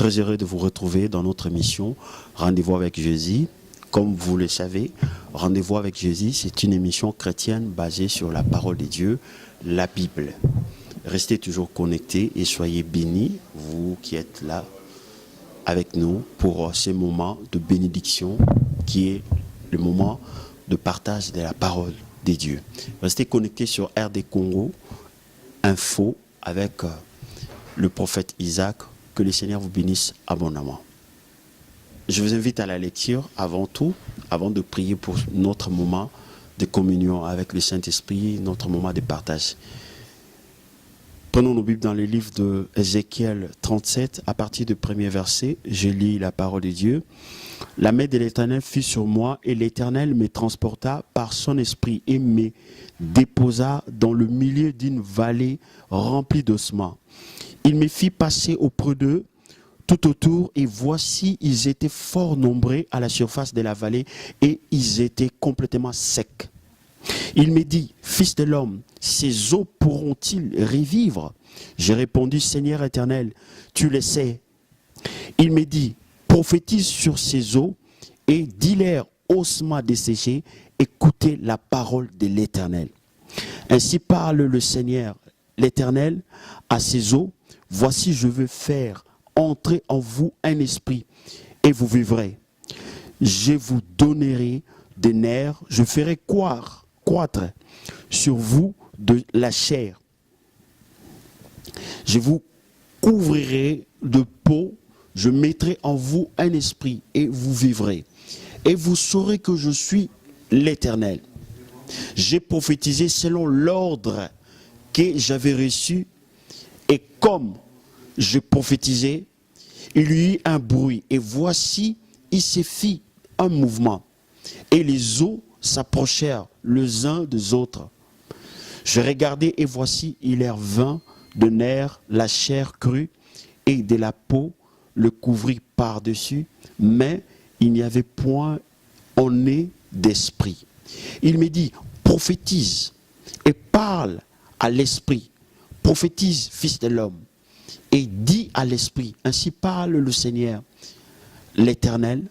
très heureux de vous retrouver dans notre émission Rendez-vous avec Jésus. Comme vous le savez, Rendez-vous avec Jésus, c'est une émission chrétienne basée sur la parole de Dieu, la Bible. Restez toujours connectés et soyez bénis, vous qui êtes là avec nous pour ce moment de bénédiction qui est le moment de partage de la parole de Dieu. Restez connectés sur RD Congo, info avec le prophète Isaac. Que le Seigneur vous bénisse abondamment. Je vous invite à la lecture avant tout, avant de prier pour notre moment de communion avec le Saint-Esprit, notre moment de partage. Prenons nos Bibles dans le livre de Ézéchiel 37, à partir du premier verset, je lis la parole de Dieu. La main de l'Éternel fut sur moi, et l'Éternel me transporta par son esprit et me déposa dans le milieu d'une vallée remplie d'ossements. Il me fit passer auprès d'eux tout autour, et voici, ils étaient fort nombreux à la surface de la vallée, et ils étaient complètement secs. Il me dit, fils de l'homme, ces eaux pourront-ils revivre? J'ai répondu, Seigneur éternel, tu le sais. Il me dit, prophétise sur ces eaux et dis-leur, ossements desséchés, écoutez la parole de l'Éternel. Ainsi parle le Seigneur, l'Éternel, à ces eaux. Voici, je veux faire entrer en vous un esprit, et vous vivrez. Je vous donnerai des nerfs, je ferai croître sur vous de la chair. Je vous couvrirai de peau, je mettrai en vous un esprit, et vous vivrez. Et vous saurez que je suis l'Éternel. J'ai prophétisé selon l'ordre que j'avais reçu, et comme je prophétisais, il y eut un bruit, et voici, il se fit un mouvement, et les eaux s'approchèrent les uns des autres. Je regardai, et voici, il leur vint de nerfs la chair crue, et de la peau le couvrit par-dessus, mais il n'y avait point en nez d'esprit. Il me dit, prophétise, et parle à l'esprit. Prophétise, fils de l'homme, et dis à l'esprit, ainsi parle le Seigneur, l'Éternel,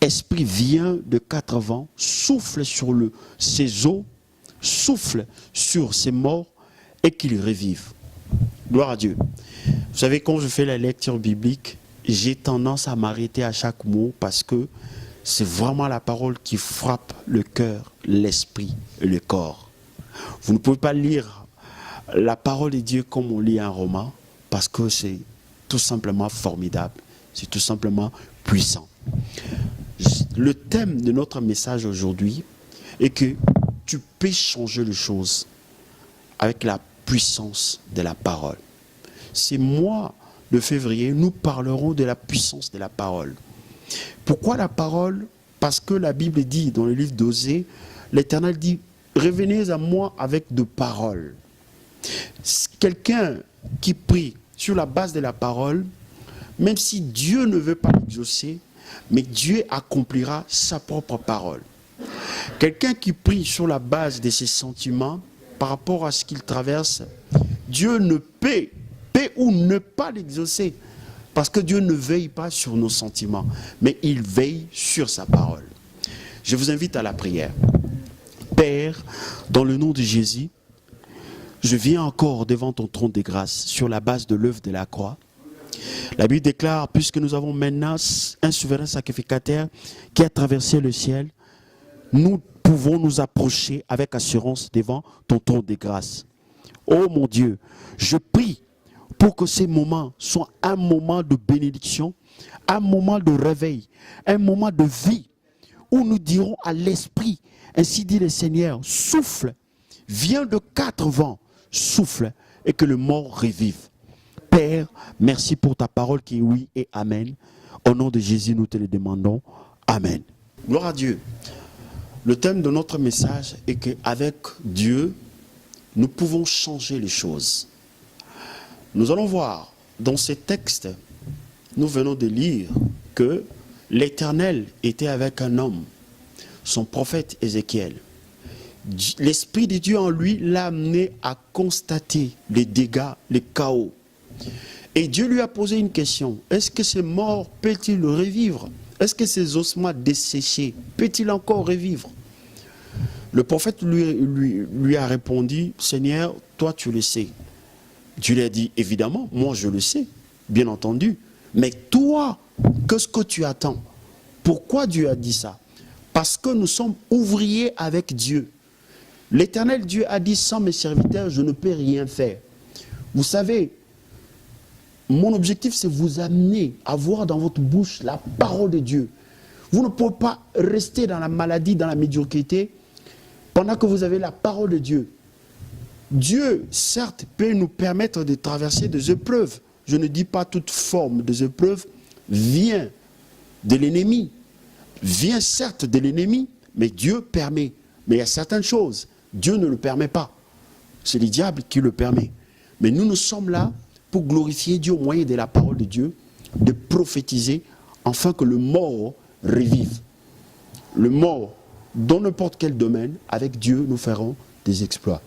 esprit vient de quatre vents, souffle sur ces eaux, souffle sur ces morts, et qu'ils revivent. Gloire à Dieu. Vous savez, quand je fais la lecture biblique, j'ai tendance à m'arrêter à chaque mot, parce que c'est vraiment la parole qui frappe le cœur, l'esprit et le corps. Vous ne pouvez pas lire la parole de Dieu comme on lit un roman, parce que c'est tout simplement formidable, c'est tout simplement puissant. Le thème de notre message aujourd'hui est que tu peux changer les choses avec la puissance de la parole. Ce mois de février, nous parlerons de la puissance de la parole. Pourquoi la parole? Parce que la Bible dit dans le livre d'Osée, l'Éternel dit, revenez à moi avec de paroles. Quelqu'un qui prie sur la base de la parole, même si Dieu ne veut pas l'exaucer, mais Dieu accomplira sa propre parole. Quelqu'un qui prie sur la base de ses sentiments par rapport à ce qu'il traverse, Dieu ne peut ou ne pas l'exaucer, parce que Dieu ne veille pas sur nos sentiments, mais il veille sur sa parole. Je vous invite à la prière. Père, dans le nom de Jésus, je viens encore devant ton trône de grâce sur la base de l'œuvre de la croix. La Bible déclare, puisque nous avons maintenant un souverain sacrificateur qui a traversé le ciel, nous pouvons nous approcher avec assurance devant ton trône de grâce. Oh mon Dieu, je prie pour que ces moments soient un moment de bénédiction, un moment de réveil, un moment de vie, où nous dirons à l'esprit, ainsi dit le Seigneur, souffle, viens de quatre vents, souffle, et que le mort revive. Père, merci pour ta parole qui est oui et amen. Au nom de Jésus, nous te le demandons. Amen. Gloire à Dieu. Le thème de notre message est qu'avec Dieu, nous pouvons changer les choses. Nous allons voir dans ces textes, nous venons de lire que l'Éternel était avec un homme, son prophète Ézéchiel. L'Esprit de Dieu en lui l'a amené à constater les dégâts, les chaos. Et Dieu lui a posé une question. Est-ce que ces morts peut-il revivre? Est-ce que ces ossements desséchés peut-il encore revivre? Le prophète lui a répondu, Seigneur, toi tu le sais. Dieu lui a dit, évidemment, moi je le sais, bien entendu. Mais toi, qu'est-ce que tu attends? Pourquoi Dieu a dit ça? Parce que nous sommes ouvriers avec Dieu. L'Éternel Dieu a dit, sans mes serviteurs, je ne peux rien faire. Vous savez, mon objectif, c'est vous amener à voir dans votre bouche la parole de Dieu. Vous ne pouvez pas rester dans la maladie, dans la médiocrité, pendant que vous avez la parole de Dieu. Dieu, certes, peut nous permettre de traverser des épreuves. Je ne dis pas toute forme des épreuves vient de l'ennemi. Vient certes de l'ennemi, mais Dieu permet. Mais il y a certaines choses, Dieu ne le permet pas. C'est le diable qui le permet. Mais nous sommes là pour glorifier Dieu au moyen de la parole de Dieu, de prophétiser, afin que le mort revive. Le mort, dans n'importe quel domaine, avec Dieu, nous ferons des exploits.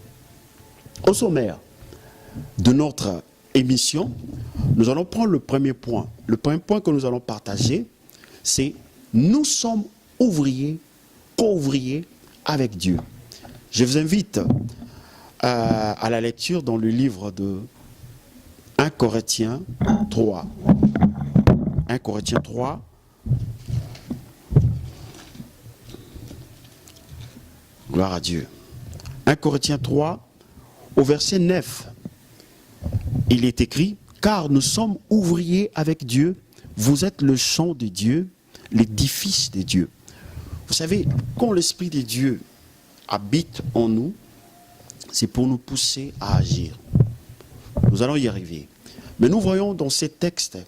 Au sommaire de notre émission, nous allons prendre le premier point. Le premier point que nous allons partager, c'est nous sommes ouvriers, co-ouvriers avec Dieu. Je vous invite à la lecture dans le livre de 1 Corinthiens 3. 1 Corinthiens 3. Gloire à Dieu. 1 Corinthiens 3, au verset 9, il est écrit, « Car nous sommes ouvriers avec Dieu, vous êtes le champ de Dieu, l'édifice de Dieu. » Vous savez, quand l'Esprit de Dieu habite en nous, c'est pour nous pousser à agir. Nous allons y arriver. Mais nous voyons dans ces textes,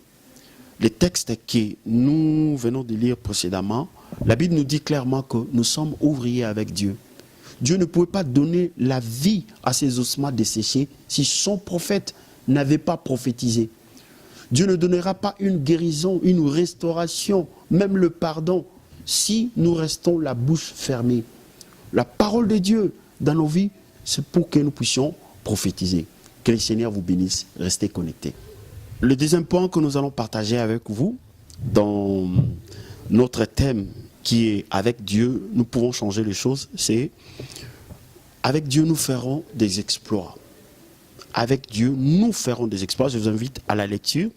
les textes que nous venons de lire précédemment, la Bible nous dit clairement que nous sommes ouvriers avec Dieu. Dieu ne pouvait pas donner la vie à ces ossements desséchés si son prophète n'avait pas prophétisé. Dieu ne donnera pas une guérison, une restauration, même le pardon, si nous restons la bouche fermée. La parole de Dieu dans nos vies, c'est pour que nous puissions prophétiser. Que le Seigneur vous bénisse. Restez connectés. Le deuxième point que nous allons partager avec vous, dans notre thème qui est avec Dieu, nous pouvons changer les choses, c'est avec Dieu nous ferons des exploits. Avec Dieu nous ferons des exploits. Je vous invite à la lecture.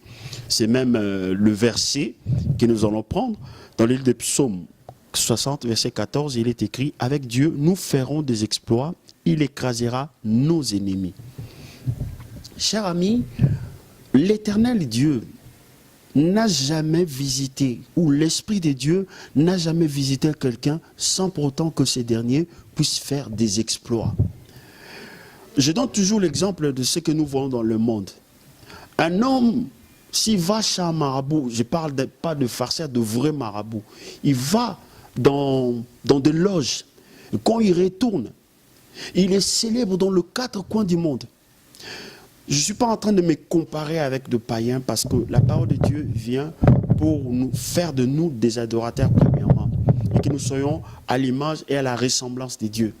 C'est même le verset que nous allons prendre. Dans le livre des psaumes 60, verset 14, il est écrit, avec Dieu nous ferons des exploits, il écrasera nos ennemis. Chers amis, l'Éternel Dieu n'a jamais visité, ou l'Esprit de Dieu n'a jamais visité quelqu'un sans pour autant que ce dernier puisse faire des exploits. Je donne toujours l'exemple de ce que nous voyons dans le monde. Un homme, s'il va chez un marabout, je ne parle pas de farceur, de vrai marabout, il va dans des loges. Et quand il retourne, il est célèbre dans les quatre coins du monde. Je ne suis pas en train de me comparer avec des païens parce que la parole de Dieu vient pour nous faire de nous des adorateurs premièrement et que nous soyons à l'image et à la ressemblance de Dieu.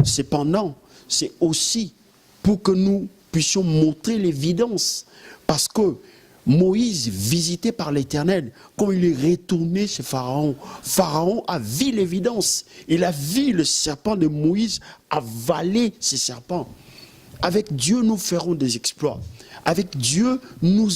Cependant, c'est aussi pour que nous puissions montrer l'évidence parce que Moïse, visité par l'Éternel, quand il est retourné chez Pharaon, Pharaon a vu l'évidence. Il a vu le serpent de Moïse avaler ce serpent. Avec Dieu, nous ferons des exploits. Avec Dieu, nous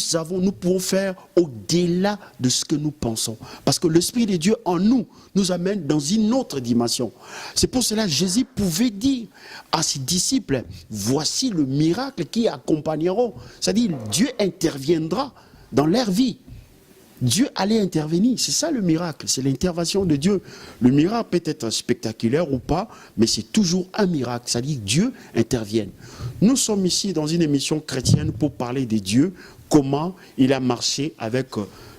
pouvons faire au-delà de ce que nous pensons. Parce que l'Esprit de Dieu en nous, nous amène dans une autre dimension. C'est pour cela que Jésus pouvait dire à ses disciples, voici le miracle qui accompagneront. C'est-à-dire, Dieu interviendra dans leur vie. Dieu allait intervenir, c'est ça le miracle, c'est l'intervention de Dieu. Le miracle peut être spectaculaire ou pas, mais c'est toujours un miracle, c'est-à-dire que Dieu intervienne. Nous sommes ici dans une émission chrétienne pour parler de Dieu, comment il a marché avec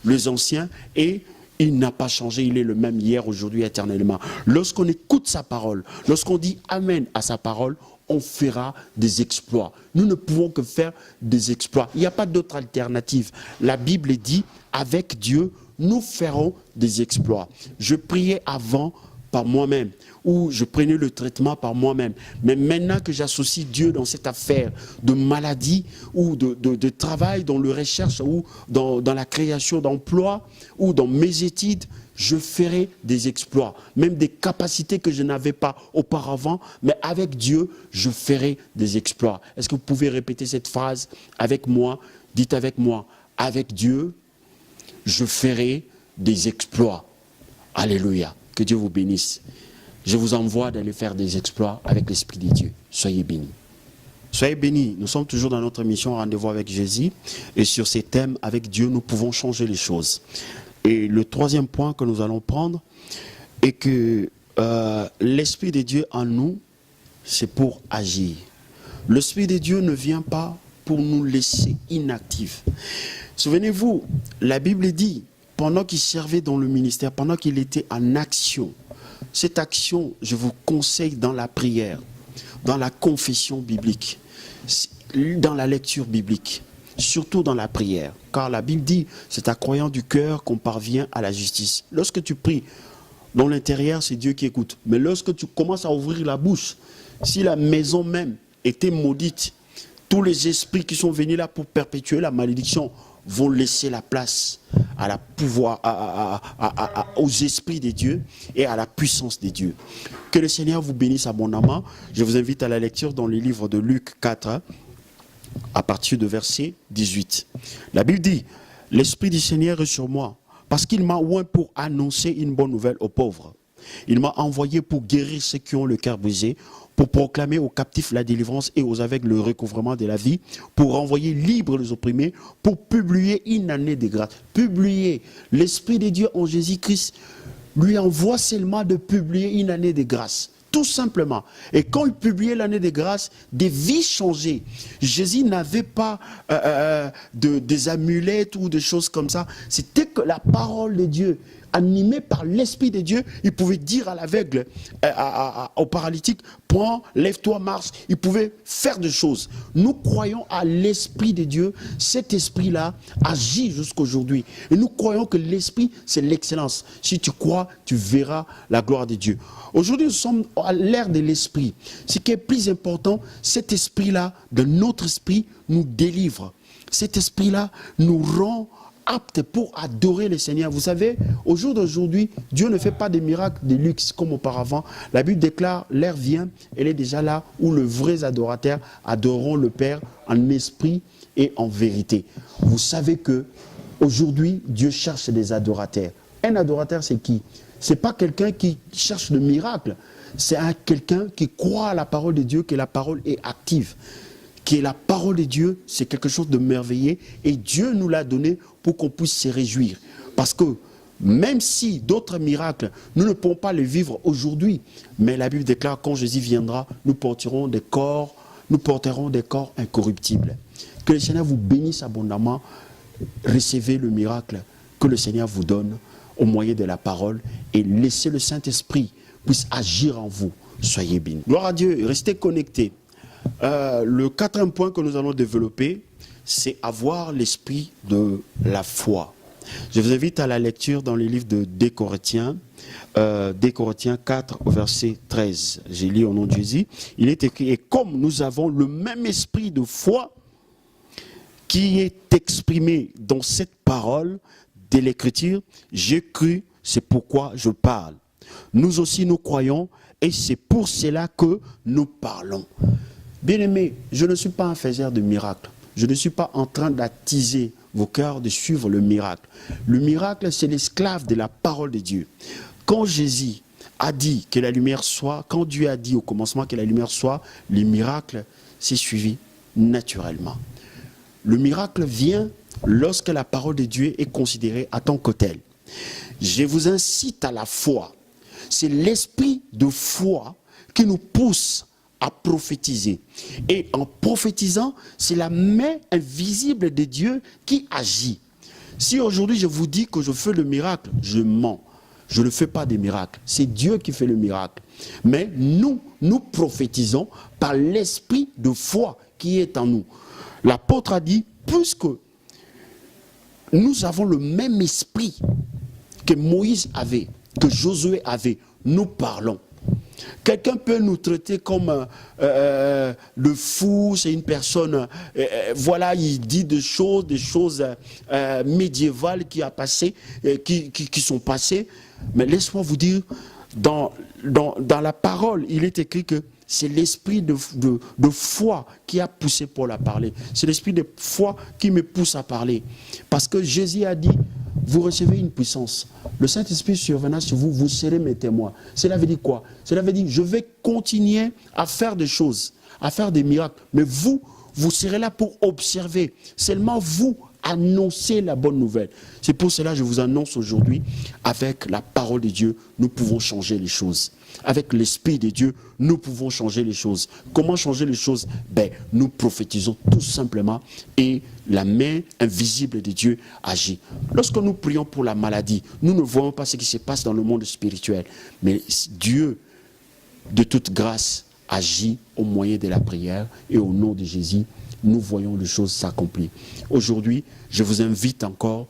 les anciens et il n'a pas changé, il est le même hier, aujourd'hui, éternellement. Lorsqu'on écoute sa parole, lorsqu'on dit Amen à sa parole, on fera des exploits. Nous ne pouvons que faire des exploits. Il n'y a pas d'autre alternative. La Bible dit, avec Dieu, nous ferons des exploits. Je priais avant par moi-même, ou je prenais le traitement par moi-même. Mais maintenant que j'associe Dieu dans cette affaire de maladie ou de travail, dans le recherche ou dans la création d'emplois ou dans mes études, je ferai des exploits, même des capacités que je n'avais pas auparavant, mais avec Dieu, je ferai des exploits. Est-ce que vous pouvez répéter cette phrase avec moi? Dites avec moi, avec Dieu, je ferai des exploits. Alléluia. Que Dieu vous bénisse. Je vous envoie d'aller faire des exploits avec l'Esprit de Dieu. Soyez bénis. Soyez bénis. Nous sommes toujours dans notre mission Rendez-vous avec Jésus. Et sur ces thèmes, avec Dieu, nous pouvons changer les choses. Et le troisième point que nous allons prendre est que l'Esprit de Dieu en nous, c'est pour agir. L'Esprit de Dieu ne vient pas pour nous laisser inactifs. Souvenez-vous, la Bible dit, pendant qu'il servait dans le ministère, pendant qu'il était en action, cette action, je vous conseille dans la prière, dans la confession biblique, dans la lecture biblique, surtout dans la prière. Car la Bible dit, c'est à croyant du cœur qu'on parvient à la justice. Lorsque tu pries, dans l'intérieur, c'est Dieu qui écoute. Mais lorsque tu commences à ouvrir la bouche, si la maison même était maudite, tous les esprits qui sont venus là pour perpétuer la malédiction vont laisser la place à la pouvoir, aux esprits de Dieu et à la puissance de Dieu. Que le Seigneur vous bénisse abondamment. Je vous invite à la lecture dans les livres de Luc 4, à partir de verset 18. La Bible dit, « L'Esprit du Seigneur est sur moi, parce qu'il m'a oint pour annoncer une bonne nouvelle aux pauvres. Il m'a envoyé pour guérir ceux qui ont le cœur brisé, pour proclamer aux captifs la délivrance et aux aveugles le recouvrement de la vie, pour renvoyer libres les opprimés, pour publier une année de grâce. » Publier. L'Esprit de Dieu en Jésus-Christ lui envoie seulement de publier une année de grâce. Tout simplement. Et quand il publiait l'année de grâce, des vies changeaient. Jésus n'avait pas des amulettes ou des choses comme ça. C'était que la parole de Dieu, animée par l'Esprit de Dieu, il pouvait dire à l'aveugle, au paralytique, prends, lève-toi, marche. Il pouvait faire des choses. Nous croyons à l'Esprit de Dieu. Cet Esprit-là agit jusqu'aujourd'hui. Et nous croyons que l'Esprit, c'est l'excellence. Si tu crois, tu verras la gloire de Dieu. Aujourd'hui, nous sommes à l'ère de l'Esprit. Ce qui est plus important, cet Esprit-là, de notre esprit, nous délivre. Cet Esprit-là nous rend aptes pour adorer le Seigneur. Vous savez, au jour d'aujourd'hui, Dieu ne fait pas des miracles de luxe comme auparavant. La Bible déclare, l'ère vient, elle est déjà là, où les vrais adorateurs adoreront le Père en esprit et en vérité. Vous savez que aujourd'hui, Dieu cherche des adorateurs. Un adorateur, c'est qui? Ce n'est pas quelqu'un qui cherche le miracle. C'est quelqu'un qui croit à la parole de Dieu, que la parole est active. Que la parole de Dieu, c'est quelque chose de merveilleux. Et Dieu nous l'a donné pour qu'on puisse se réjouir. Parce que même si d'autres miracles, nous ne pouvons pas les vivre aujourd'hui. Mais la Bible déclare, quand Jésus viendra, nous porterons des corps incorruptibles. Que le Seigneur vous bénisse abondamment. Recevez le miracle que le Seigneur vous donne au moyen de la parole et laissez le Saint-Esprit puisse agir en vous. Soyez bénis. Gloire à Dieu, restez connectés. Le quatrième point que nous allons développer, c'est avoir l'esprit de la foi. Je vous invite à la lecture dans les livres de 2 Corinthiens, 2 Corinthiens 4, verset 13. J'ai lu au nom de Jésus. Il est écrit, et comme nous avons le même esprit de foi qui est exprimé dans cette parole de l'Écriture, j'ai cru, c'est pourquoi je parle. Nous aussi nous croyons et c'est pour cela que nous parlons. Bien-aimés, je ne suis pas un faiseur de miracles. Je ne suis pas en train d'attiser vos cœurs de suivre le miracle. Le miracle, c'est l'esclave de la parole de Dieu. Quand Jésus a dit que la lumière soit, quand Dieu a dit au commencement que la lumière soit, le miracle s'est suivi naturellement. Le miracle vient lorsque la parole de Dieu est considérée en tant que telle. Je vous incite à la foi. C'est l'esprit de foi qui nous pousse à prophétiser. Et en prophétisant, c'est la main invisible de Dieu qui agit. Si aujourd'hui je vous dis que je fais le miracle, je mens. Je ne fais pas des miracles. C'est Dieu qui fait le miracle. Mais nous prophétisons par l'esprit de foi qui est en nous. L'apôtre a dit, puisque nous avons le même esprit que Moïse avait, que Josué avait, nous parlons. Quelqu'un peut nous traiter comme le fou, c'est une personne, voilà, il dit des choses médiévales qui sont passées. Mais laisse-moi vous dire, dans la parole, il est écrit que c'est l'esprit de foi qui a poussé Paul à parler. C'est l'esprit de foi qui me pousse à parler. Parce que Jésus a dit, vous recevez une puissance. Le Saint-Esprit survenant sur vous, vous serez mes témoins. Cela veut dire quoi? Cela veut dire, je vais continuer à faire des choses, à faire des miracles. Mais vous serez là pour observer. Seulement vous, annoncer la bonne nouvelle. C'est pour cela que je vous annonce aujourd'hui, avec la parole de Dieu, nous pouvons changer les choses. Avec l'Esprit de Dieu, nous pouvons changer les choses. Comment changer les choses? Nous prophétisons tout simplement et la main invisible de Dieu agit. Lorsque nous prions pour la maladie, nous ne voyons pas ce qui se passe dans le monde spirituel. Mais Dieu, de toute grâce, agit au moyen de la prière et au nom de Jésus, nous voyons les choses s'accomplir. Aujourd'hui, je vous invite encore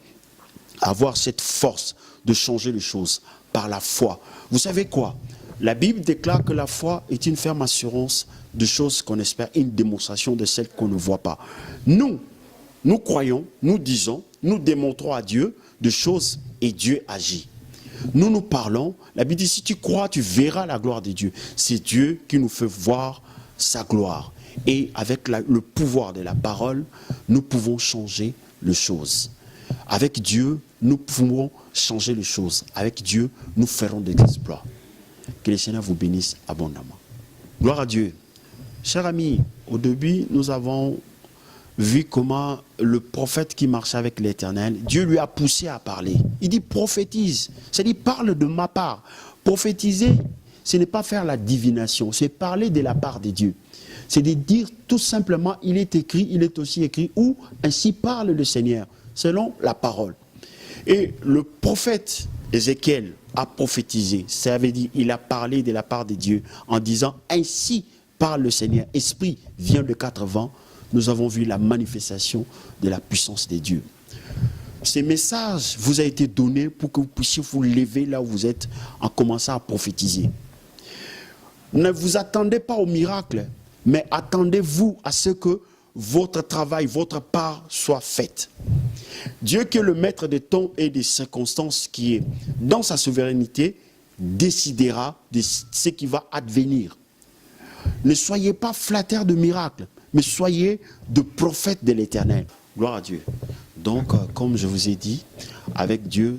à avoir cette force de changer les choses par la foi. Vous savez quoi? La Bible déclare que la foi est une ferme assurance de choses qu'on espère, une démonstration de celles qu'on ne voit pas. Nous croyons, nous disons, nous démontrons à Dieu des choses et Dieu agit. Nous parlons, la Bible dit, si tu crois, tu verras la gloire de Dieu. C'est Dieu qui nous fait voir sa gloire. Et avec le pouvoir de la parole, nous pouvons changer les choses. Avec Dieu, nous pouvons changer les choses. Avec Dieu, nous ferons des exploits. Que le Seigneur vous bénisse abondamment. Gloire à Dieu. Chers amis, au début, nous avons vu comment le prophète qui marchait avec l'Éternel, Dieu lui a poussé à parler. Il dit prophétise, c'est-à-dire parle de ma part. Prophétiser, ce n'est pas faire la divination, c'est parler de la part de Dieu. C'est de dire tout simplement, il est aussi écrit, où ainsi parle le Seigneur, selon la parole. Et le prophète Ézéchiel a prophétisé, ça veut dire, il a parlé de la part de Dieu, en disant, ainsi parle le Seigneur, esprit vient de 4 vents, nous avons vu la manifestation de la puissance de Dieu. Ces messages vous a été donné pour que vous puissiez vous lever là où vous êtes en commençant à prophétiser. Ne vous attendez pas au miracle, mais attendez-vous à ce que votre travail, votre part soit faite. Dieu qui est le maître des temps et des circonstances, qui est dans sa souveraineté, décidera de ce qui va advenir. Ne soyez pas flatteurs de miracles, mais soyez de prophètes de l'Éternel. Gloire à Dieu. Donc, comme je vous ai dit, avec Dieu,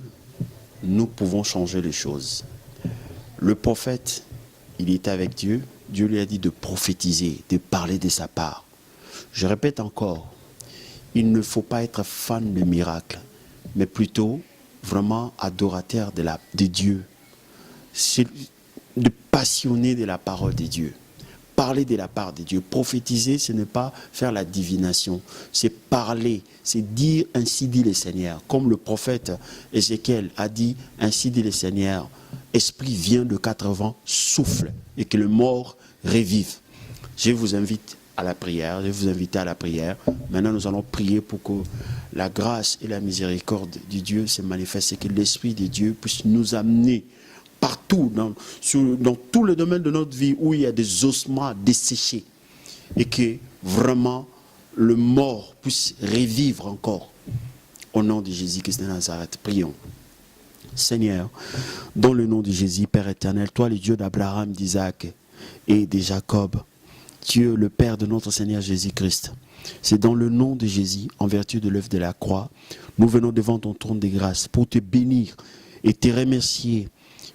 nous pouvons changer les choses. Le prophète, il était avec Dieu. Dieu lui a dit de prophétiser, de parler de sa part. Je répète encore, il ne faut pas être fan de miracles, mais plutôt vraiment adorateur de Dieu. C'est de passionner de la parole de Dieu. Parler de la part de Dieu. Prophétiser, ce n'est pas faire la divination. C'est parler, c'est dire ainsi dit le Seigneur. Comme le prophète Ézéchiel a dit, ainsi dit le Seigneur, esprit vient de 4 vents, souffle, et que le mort revive. Je vous invite à la prière, je vais vous inviter à la prière. Maintenant, nous allons prier pour que la grâce et la miséricorde de Dieu se manifestent et que l'Esprit de Dieu puisse nous amener partout, dans tous les domaines de notre vie où il y a des ossements desséchés et que vraiment le mort puisse revivre encore. Au nom de Jésus-Christ de Nazareth, prions. Seigneur, dans le nom de Jésus, Père éternel, toi le Dieu d'Abraham, d'Isaac et de Jacob, Dieu le Père de notre Seigneur Jésus-Christ, c'est dans le nom de Jésus, en vertu de l'œuvre de la croix, nous venons devant ton trône de grâce pour te bénir et te remercier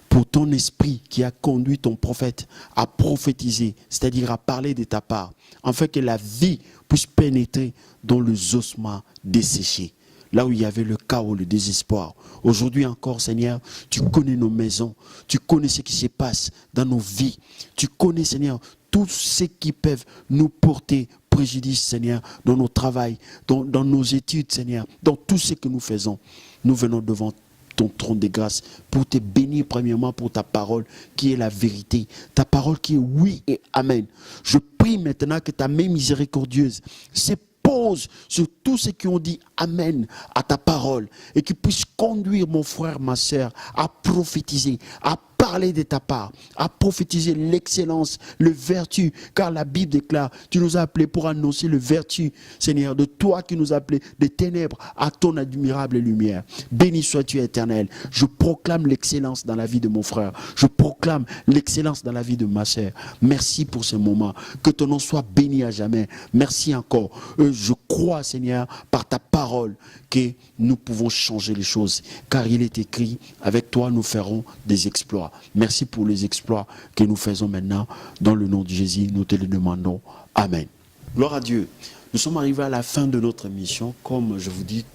pour ton esprit qui a conduit ton prophète à prophétiser, c'est-à-dire à parler de ta part, afin que la vie puisse pénétrer dans les ossements desséchés, là où il y avait le chaos, le désespoir. Aujourd'hui encore, Seigneur, tu connais nos maisons, tu connais ce qui se passe dans nos vies, tu connais, Seigneur, tout ce qui peuvent nous porter préjudice, Seigneur, dans nos travails, dans nos études, Seigneur, dans tout ce que nous faisons. Nous venons devant ton trône de grâce pour te bénir premièrement pour ta parole qui est la vérité, ta parole qui est oui et amen. Je prie maintenant que ta main miséricordieuse se pose sur tous ceux qui ont dit amène à ta parole et qui puisse conduire mon frère, ma sœur à prophétiser, à parler de ta part, à prophétiser l'excellence, le vertu, car la Bible déclare, tu nous as appelés pour annoncer le vertu, Seigneur, de toi qui nous as appelés des ténèbres à ton admirable lumière. Béni sois-tu, Éternel. Je proclame l'excellence dans la vie de mon frère. Je proclame l'excellence dans la vie de ma sœur. Merci pour ce moment. Que ton nom soit béni à jamais. Merci encore. Je crois, Seigneur, par ta parole, que nous pouvons changer les choses, car il est écrit, avec toi nous ferons des exploits. Merci pour les exploits que nous faisons maintenant. Dans le nom de Jésus, nous te le demandons. Amen. Gloire à Dieu. Nous sommes arrivés à la fin de notre mission. Comme je vous dis,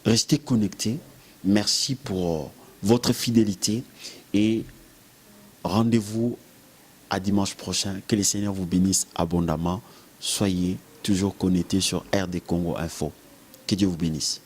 restez connectés. Merci pour votre fidélité et rendez-vous à dimanche prochain. Que le Seigneur vous bénisse abondamment. Soyez toujours connectés sur RD Congo Info. Que Dieu vous bénisse.